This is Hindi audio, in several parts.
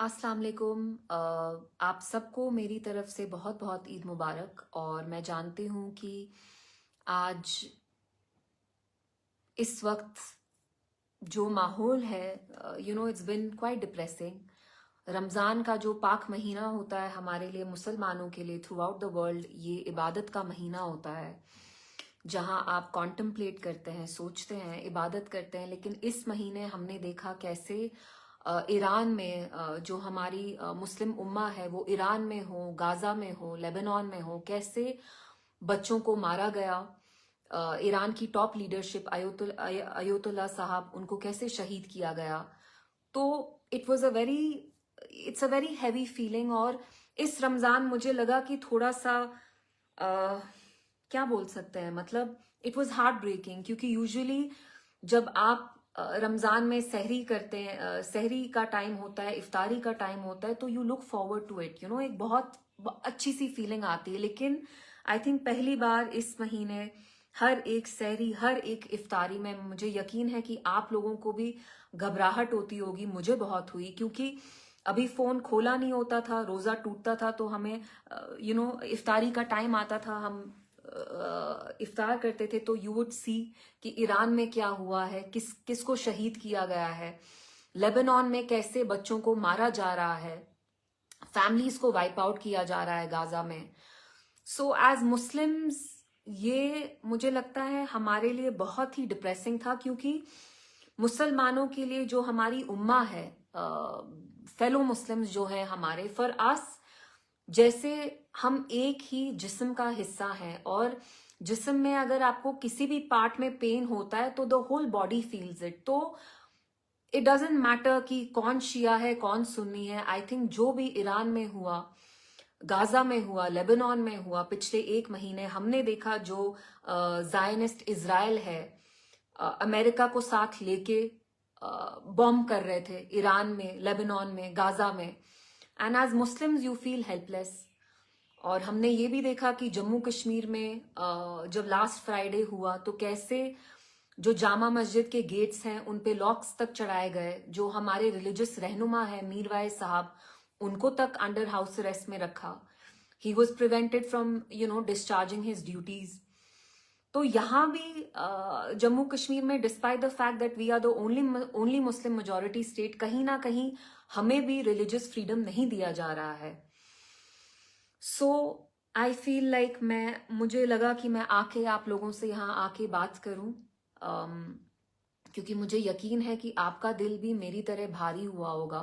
अस्सलाम वालेकुम। आप सबको मेरी तरफ से बहुत बहुत ईद मुबारक। और मैं जानती हूँ कि आज इस वक्त जो माहौल है, it's been quite depressing. Ramzan का जो पाक महीना होता है हमारे लिए, मुसलमानों के लिए थ्रू आउट द वर्ल्ड, ये इबादत का महीना होता है जहां आप कॉन्टम्पलेट करते हैं, सोचते हैं, इबादत करते हैं। लेकिन इस महीने हमने देखा कैसे ईरान में जो हमारी मुस्लिम उम्मा है वो ईरान में हो, गाजा में हो, लेबनान में हो, कैसे बच्चों को मारा गया। ईरान की टॉप लीडरशिप अयोतुल्ला साहब, उनको कैसे शहीद किया गया। तो it's a very heavy feeling. और इस रमजान मुझे लगा कि थोड़ा सा क्या बोल सकते हैं, मतलब इट वॉज हार्ट ब्रेकिंग। क्योंकि यूजुअली जब आप रमजान में सहरी करते हैं, सहरी का टाइम होता है, इफ्तारी का टाइम होता है, तो you look forward to it, एक बहुत अच्छी सी फीलिंग आती है। लेकिन आई थिंक पहली बार इस महीने हर एक सहरी, हर एक इफ्तारी में मुझे यकीन है कि आप लोगों को भी घबराहट होती होगी, मुझे बहुत हुई। क्योंकि अभी फोन खोला नहीं होता था, रोजा टूटता था, तो हमें इफ्तारी का टाइम आता था, हम इफ्तार करते थे, तो यू वुड सी कि ईरान में क्या हुआ है, किसको शहीद किया गया है, लेबनान में कैसे बच्चों को मारा जा रहा है, फैमिलीज को वाइप आउट किया जा रहा है गाजा में। सो एज मुस्लिम्स ये मुझे लगता है हमारे लिए बहुत ही डिप्रेसिंग था। क्योंकि मुसलमानों के लिए जो हमारी उम्मा है, फेलो मुस्लिम्स जो है हमारे, फॉर अस, जैसे हम एक ही जिस्म का हिस्सा हैं। और जिस्म में अगर आपको किसी भी पार्ट में पेन होता है तो the whole body feels it. तो इट डजेंट मैटर कि कौन शिया है, कौन सुन्नी है। आई थिंक जो भी ईरान में हुआ, गाजा में हुआ, लेबनान में हुआ, पिछले एक महीने हमने देखा जो जायनिस्ट इजराइल है, अमेरिका को साथ लेके बॉम्ब कर रहे थे ईरान में, लेबनान में, गाजा में। And as Muslims you feel helpless. और हमने ये भी देखा कि जम्मू कश्मीर में जब लास्ट फ्राइडे हुआ तो कैसे जो जामा मस्जिद के गेट्स हैं उन पे लॉक्स तक चढ़ाए गए। जो हमारे रिलीजियस रहनुमा है मीरवाइज साहब, उनको तक अंडर हाउस अरेस्ट में रखा। He was prevented from discharging his duties. तो यहाँ भी जम्मू कश्मीर में, despite the fact that we are the only Muslim majority state, कहीं ना कहीं हमें भी रिलीजियस फ्रीडम नहीं दिया जा रहा है। सो आई फील लाइक मुझे लगा कि मैं आके आप लोगों से यहाँ आके बात करूं, क्योंकि मुझे यकीन है कि आपका दिल भी मेरी तरह भारी हुआ होगा।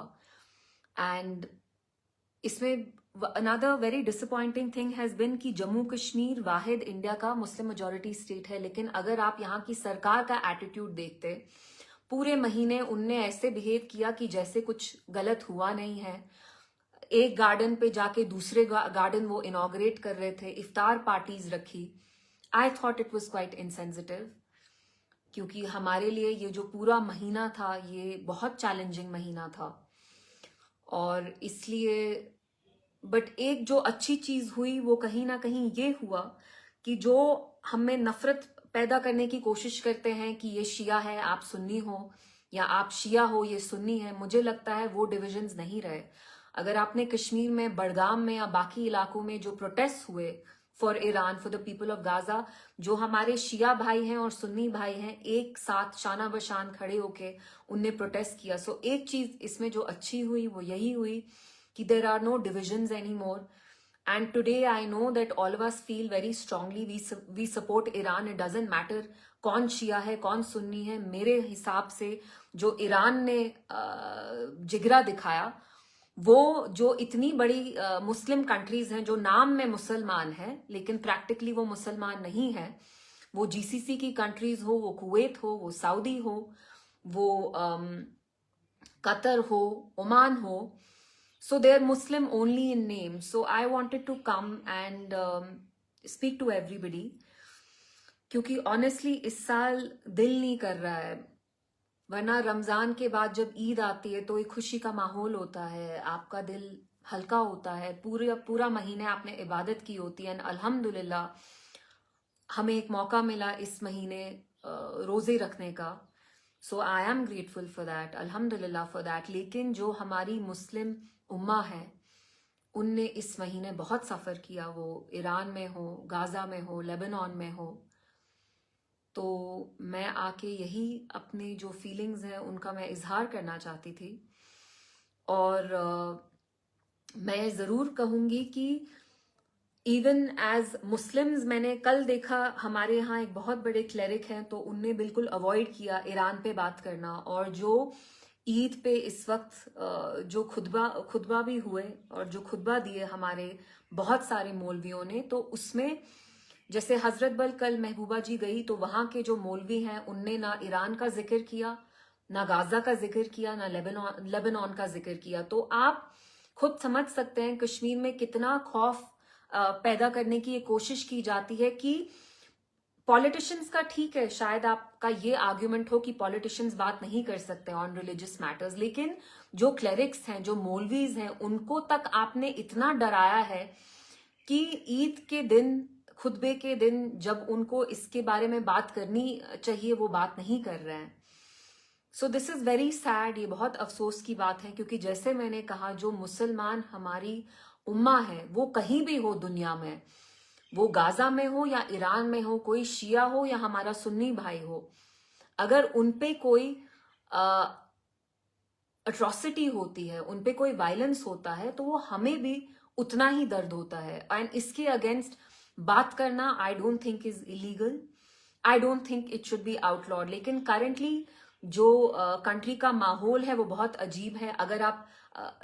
एंड इसमें another very disappointing thing has been कि जम्मू कश्मीर वाहिद इंडिया का मुस्लिम मेजोरिटी स्टेट है। लेकिन अगर आप यहाँ की सरकार का एटीट्यूड देखते, पूरे महीने उनने ऐसे बिहेव किया कि जैसे कुछ गलत हुआ नहीं है। एक गार्डन पे जाके दूसरे गार्डन वो इनॉग्रेट कर रहे थे, इफ्तार पार्टीज रखी। I thought it was quite insensitive. क्योंकि हमारे लिए ये जो पूरा महीना था ये बहुत चैलेंजिंग महीना था। और इसलिए बट एक जो अच्छी चीज हुई वो कहीं ना कहीं ये हुआ कि जो हमें नफरत पैदा करने की कोशिश करते हैं कि ये शिया है, आप सुन्नी हो, या आप शिया हो, ये सुन्नी है, मुझे लगता है वो डिविजन्स नहीं रहे। अगर आपने कश्मीर में, बड़गाम में या बाकी इलाकों में जो प्रोटेस्ट हुए for Iran, for the people of Gaza, जो हमारे शिया भाई हैं और सुन्नी भाई हैं एक साथ शाना बशान खड़े होके उनने प्रोटेस्ट किया। सो एक चीज इसमें जो अच्छी हुई वो यही हुई कि there are no divisions anymore. And today I know that all of us feel very strongly, we support Iran. It doesn't matter कौन शिया है, कौन सुन्नी है। मेरे हिसाब से जो ईरान ने जिगरा दिखाया, वो जो इतनी बड़ी मुस्लिम कंट्रीज हैं जो नाम में मुसलमान हैं लेकिन प्रैक्टिकली वो मुसलमान नहीं है, वो जीसीसी की कंट्रीज हो, वो कुवैत हो, वो सऊदी हो, वो कतर हो, ओमान हो, so they're Muslim only in name. So I wanted to come and speak to everybody, क्योंकि ऑनेस्टली इस साल दिल नहीं कर रहा है। वरना रमजान के बाद जब ईद आती है तो एक खुशी का माहौल होता है, आपका दिल हल्का होता है, पूरा पूरा महीने आपने इबादत की होती है। अल्हम्दुलिल्लाह हमें एक मौका मिला इस महीने रोजे रखने का। So I am grateful for that, अल्हम्दुलिल्लाह फॉर दैट। लेकिन जो हमारी मुस्लिम उम्मा है उनने इस महीने बहुत सफ़र किया, वो ईरान में हो, गाज़ा में हो, लेबनान में हो। तो मैं आके यही अपनी जो फीलिंग्स हैं उनका मैं इजहार करना चाहती थी। और मैं ज़रूर कहूँगी कि इवन एज मुस्लिम्स, मैंने कल देखा हमारे यहाँ एक बहुत बड़े क्लेरिक हैं, तो उनने बिल्कुल अवॉइड किया ईरान पे बात करना। और जो ईद पे इस वक्त जो खुतबा भी हुए और जो खुतबा दिए हमारे बहुत सारे मौलवियों ने, तो उसमें जैसे हजरत बल कल महबूबा जी गई तो वहां के जो मौलवी हैं उनने ना ईरान का जिक्र किया, ना गाजा का जिक्र किया, ना लेबनान का जिक्र किया। तो आप खुद समझ सकते हैं कश्मीर में कितना खौफ पैदा करने की ये कोशिश की जाती है कि पॉलिटिशियंस का, ठीक है शायद आपका ये आर्ग्यूमेंट हो कि पॉलिटिशियंस बात नहीं कर सकते ऑन रिलीजियस मैटर्स, लेकिन जो क्लेरिक्स हैं, जो मौलवीज हैं, उनको तक आपने इतना डराया है कि ईद के दिन, खुतबे के दिन जब उनको इसके बारे में बात करनी चाहिए वो बात नहीं कर रहे हैं। So this is very sad, ये बहुत अफसोस की बात है, क्योंकि जैसे मैंने कहा जो मुसलमान हमारी उम्मा है वो कहीं भी हो दुनिया में, वो गाजा में हो या ईरान में हो, कोई शिया हो या हमारा सुन्नी भाई हो, अगर उन पे कोई अट्रॉसिटी होती है, उन पे कोई वायलेंस होता है, तो वो हमें भी उतना ही दर्द होता है। एंड इसके अगेंस्ट बात करना I don't think is illegal, I don't think it should be outlawed. लेकिन करंटली जो कंट्री का माहौल है वो बहुत अजीब है। अगर आप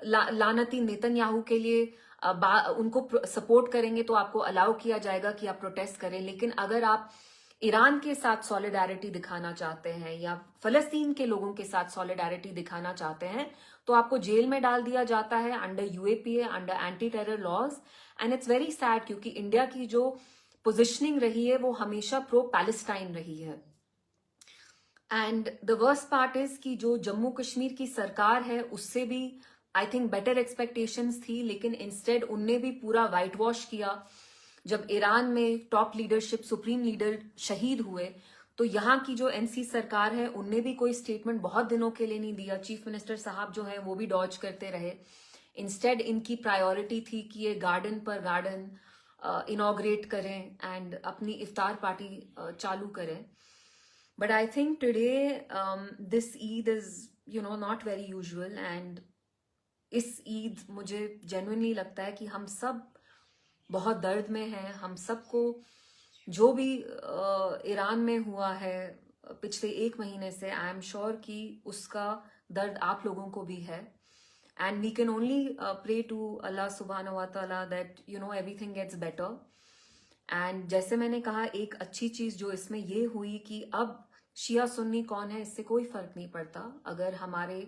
लानती नेतन्याहू के लिए उनको सपोर्ट करेंगे तो आपको अलाउ किया जाएगा कि आप प्रोटेस्ट करें, लेकिन अगर आप ईरान के साथ सॉलिडारिटी दिखाना चाहते हैं या फलस्तीन के लोगों के साथ सॉलिडारिटी दिखाना चाहते हैं तो आपको जेल में डाल दिया जाता है under UAPA, under anti terror laws. And it's very sad, क्योंकि इंडिया की जो पोजिशनिंग रही है वो हमेशा प्रो पैलेस्टाइन रही है। And the worst part is कि जो जम्मू कश्मीर की सरकार है उससे भी आई थिंक बेटर एक्सपेक्टेशंस थी, लेकिन इंस्टेड उनने भी पूरा वाइट वॉश किया। जब ईरान में टॉप लीडरशिप, सुप्रीम लीडर शहीद हुए, तो यहाँ की जो एनसी सरकार है उनने भी कोई स्टेटमेंट बहुत दिनों के लिए नहीं दिया। चीफ मिनिस्टर साहब जो है वो भी डॉज करते रहे। इंस्टेड इनकी प्रायोरिटी थी कि ये गार्डन पर गार्डन इनॉग्रेट करें एंड अपनी इफ्तार पार्टी चालू करें। But I think today this Eid is not very usual. And इस ईद मुझे जेन्युइनली लगता है कि हम सब बहुत दर्द में हैं। हम सबको जो भी ईरान में हुआ है पिछले 1 महीने से, आई एम श्योर कि उसका दर्द आप लोगों को भी है। And we can only pray to Allah सुब्हानहू व तआला that everything gets better. And जैसे मैंने कहा, एक अच्छी चीज जो इसमें ये हुई कि अब शिया सुन्नी कौन है इससे कोई फर्क नहीं पड़ता। अगर हमारे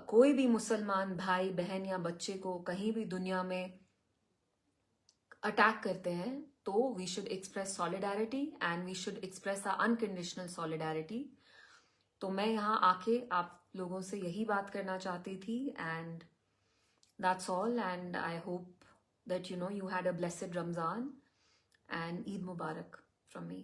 कोई भी मुसलमान भाई बहन या बच्चे को कहीं भी दुनिया में अटैक करते हैं तो we should express solidarity and we should express unconditional solidarity. तो मैं यहाँ आके आप लोगों से यही बात करना चाहती थी। And that's all. And I hope that you had a blessed Ramzan and Eid Mubarak from me.